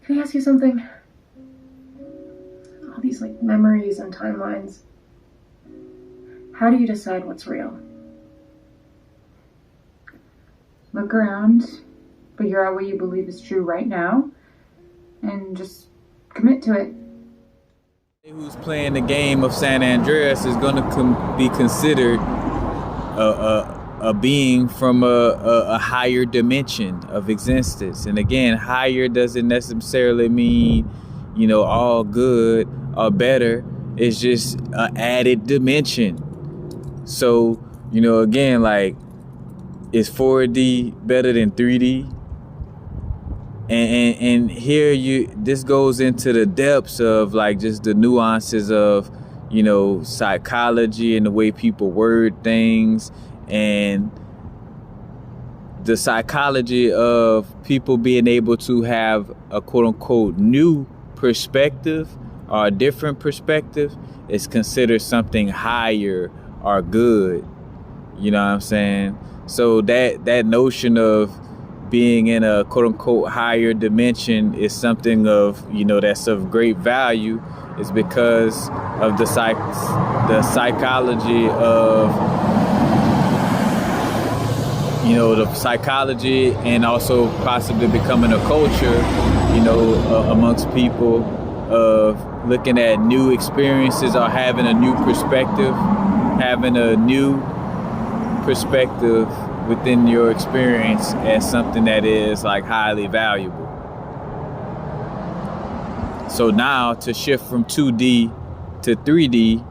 Can I ask you something? All these memories and timelines. How do you decide what's real? Look around, figure out what you believe is true right now, and just commit to it. Who's playing the game of San Andreas is going to be considered a being from a higher dimension of existence. And again, higher doesn't necessarily mean, all good or better. It's just an added dimension. So, again, like, is 4D better than 3D? And here this goes into the depths of just the nuances of psychology and the way people word things, and the psychology of people being able to have a quote unquote new perspective or a different perspective is considered something higher or good. You know what I'm saying? So that notion of being in a quote unquote higher dimension is something of, that's of great value, is because of the psychology of, the psychology, and also possibly becoming a culture, amongst people of looking at new experiences or having a new perspective, within your experience as something that is highly valuable. So now to shift from 2D to 3D,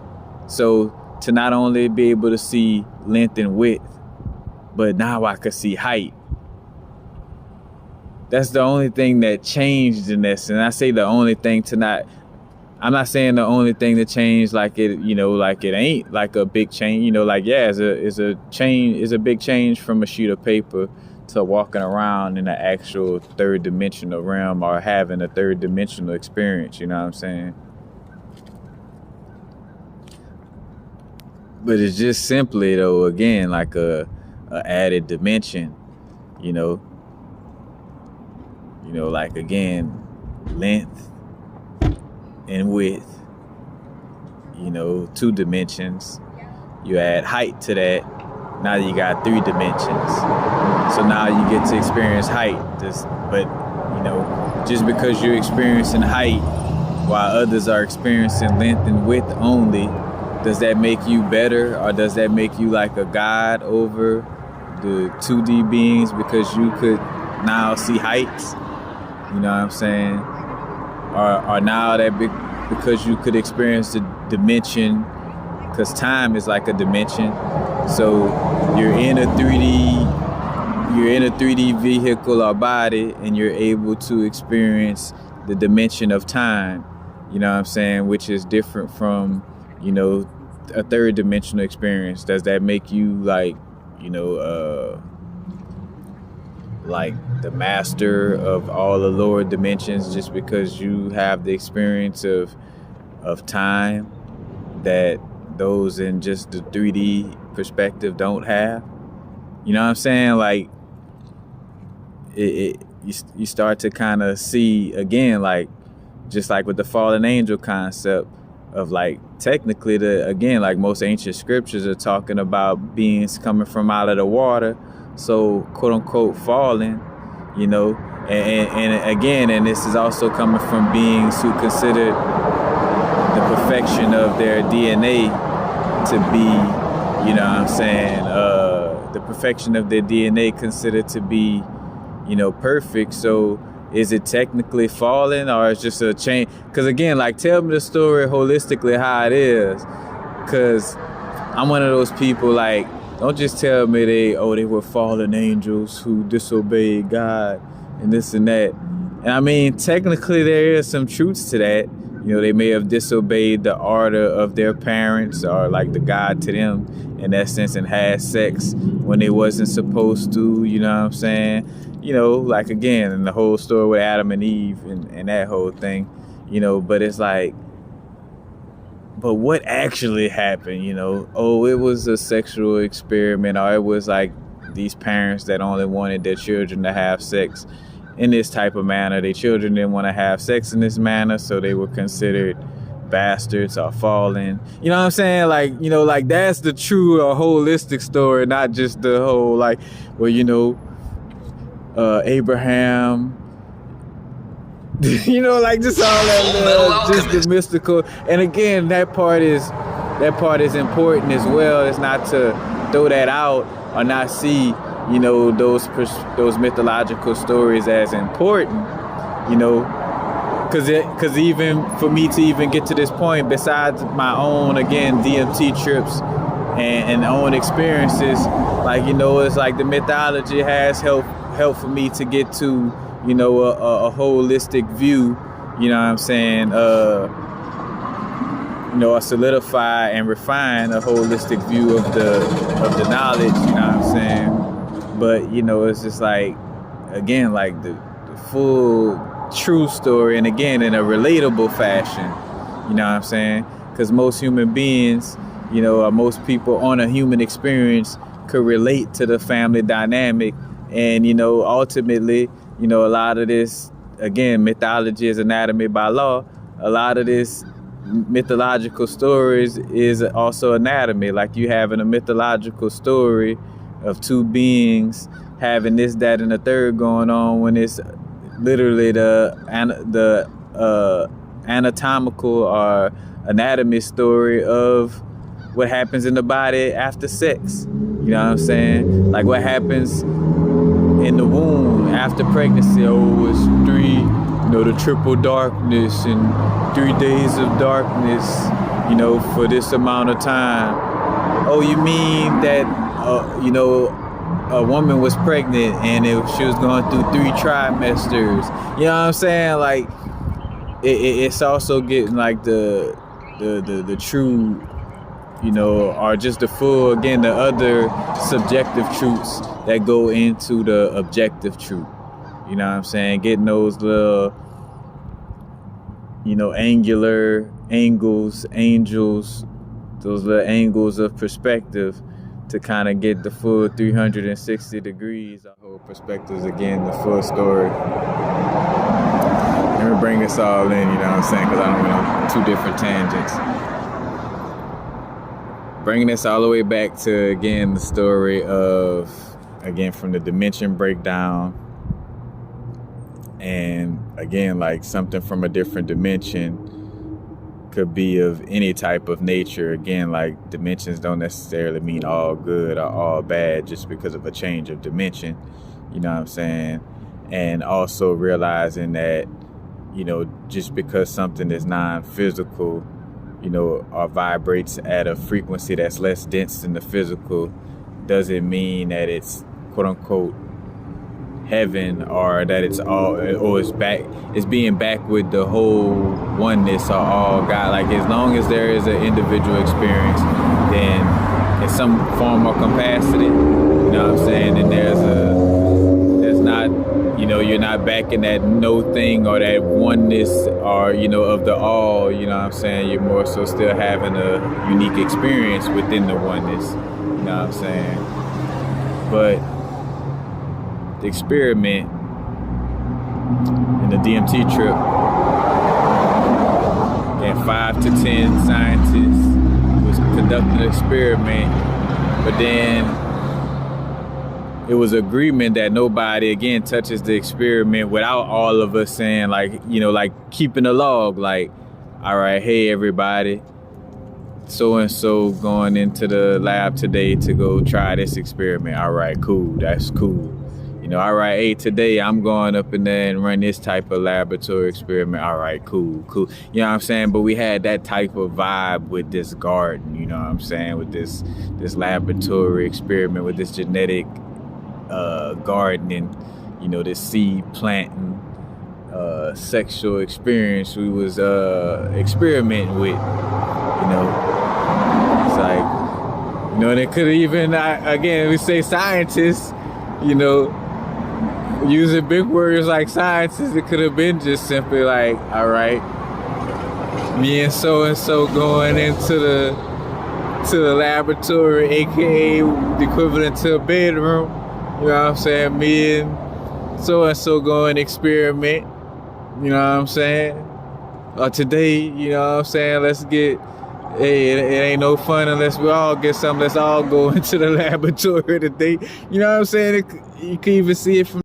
so to not only be able to see length and width, but now I could see height. That's the only thing that changed in this. And I say the only thing I'm not saying the only thing that changed it ain't like a big change, is a big change from a sheet of paper to walking around in an actual third dimensional realm or having a third dimensional experience, you know what I'm saying? But it's just simply though, again, like a added dimension, again, length and width, 2 dimensions. You add height to that, now you got 3 dimensions. So now you get to experience height. But just because you're experiencing height while others are experiencing length and width only, does that make you better, or does that make you like a god over the 2D beings because you could now see heights? You know what I'm saying? Or now because you could experience the dimension, because time is like a dimension. So you're in a 3D vehicle or body, and you're able to experience the dimension of time, you know what I'm saying, which is different from, a third dimensional experience. Does that make you like the master of all the lower dimensions just because you have the experience of time that those in just the 3D perspective don't have? You know what I'm saying? You start to kind of see again, just like with the fallen angel concept of technically most ancient scriptures are talking about beings coming from out of the water, so quote unquote fallen, and again, and this is also coming from beings who considered the perfection of their DNA to be, the perfection of their DNA considered to be, perfect. So is it technically fallen, or it's just a change? Because again, tell me the story holistically how it is. Because I'm one of those people, don't just tell me they were fallen angels who disobeyed God and this and that. And I mean, technically there is some truths to that. They may have disobeyed the order of their parents or the God to them in that sense, and had sex when they wasn't supposed to, you know what I'm saying? Again, in the whole story with Adam and Eve and that whole thing, but it's but what actually happened, it was a sexual experiment, or it was these parents that only wanted their children to have sex in this type of manner. Their children didn't want to have sex in this manner, so they were considered bastards or fallen. You know what I'm saying? Like, you know, like that's the true or holistic story, not just the whole like, well, you know, Abraham, you know, like just all that, just the mystical. And again, that part is important as well. It's not to throw that out or not see, you know, those mythological stories as important, you know, because even for me to even get to this point, besides my own, again, DMT trips and own experiences, like, you know, it's like the mythology has helped for me to get to, you know, a holistic view, you know what I'm saying, you know, a solidify and refine a holistic view of the knowledge, you know what I'm saying? But, you know, it's just like, again, like the full true story, and again, in a relatable fashion, you know what I'm saying? Because most human beings, you know, or most people on a human experience could relate to the family dynamic. And, you know, ultimately, you know, a lot of this, again, mythology is anatomy by law. A lot of this mythological stories is also anatomy. Like you having a mythological story of two beings having this, that, and the third going on, when it's literally the anatomical or anatomy story of what happens in the body after sex. You know what I'm saying? Like what happens in the womb after pregnancy. Oh, it's three, you know, the triple darkness and 3 days of darkness, you know, for this amount of time. Oh, you mean that, you know, a woman was pregnant and she was going through 3 trimesters. You know what I'm saying? Like, it's also getting like the true, you know, or just the full, again, the other subjective truths that go into the objective truth. You know what I'm saying? Getting those little, you know, angular angles, angels, those little angles of perspective to kind of get the full 360 degrees. The whole perspectives, again, the full story. Let me bring this all in, you know what I'm saying? Because I don't went on 2 different tangents. Bringing this all the way back to, again, the story of, again, from the dimension breakdown. And again, like something from a different dimension could be of any type of nature. Again, like dimensions don't necessarily mean all good or all bad just because of a change of dimension. You know what I'm saying? And also realizing that, you know, just because something is non-physical, you know, or vibrates at a frequency that's less dense than the physical, doesn't mean that it's quote unquote heaven, or that it's all, or it's being back with the whole oneness or all God. Like as long as there is an individual experience, then in some form or capacity, you know what I'm saying, and there's not, you know, you're not back in that no thing or that oneness or, you know, of the all, you know what I'm saying, you're more so still having a unique experience within the oneness, you know what I'm saying. But the experiment in the DMT trip, and 5 to 10 scientists was conducting an experiment, but then it was agreement that nobody, again, touches the experiment without all of us saying, like, you know, like keeping a log, like, all right, hey, everybody, so-and-so going into the lab today to go try this experiment. All right, cool, that's cool. You know, all right, hey, today I'm going up in there and run this type of laboratory experiment. All right, cool. You know what I'm saying? But we had that type of vibe with this garden, you know what I'm saying? With this laboratory experiment, with this genetic gardening, you know, this seed planting, sexual experience we was experimenting with, you know. It's like, you know, they could have even, again, we say scientists, you know, using big words like scientists, it could have been just simply like, all right, me and so going into the laboratory, aka the equivalent to a bedroom. You know what I'm saying? Me and so and so go and experiment. You know what I'm saying? Or today, you know what I'm saying? Let's get. Hey, it ain't no fun unless we all get something. Let's all go into the laboratory today. You know what I'm saying? You can even see it from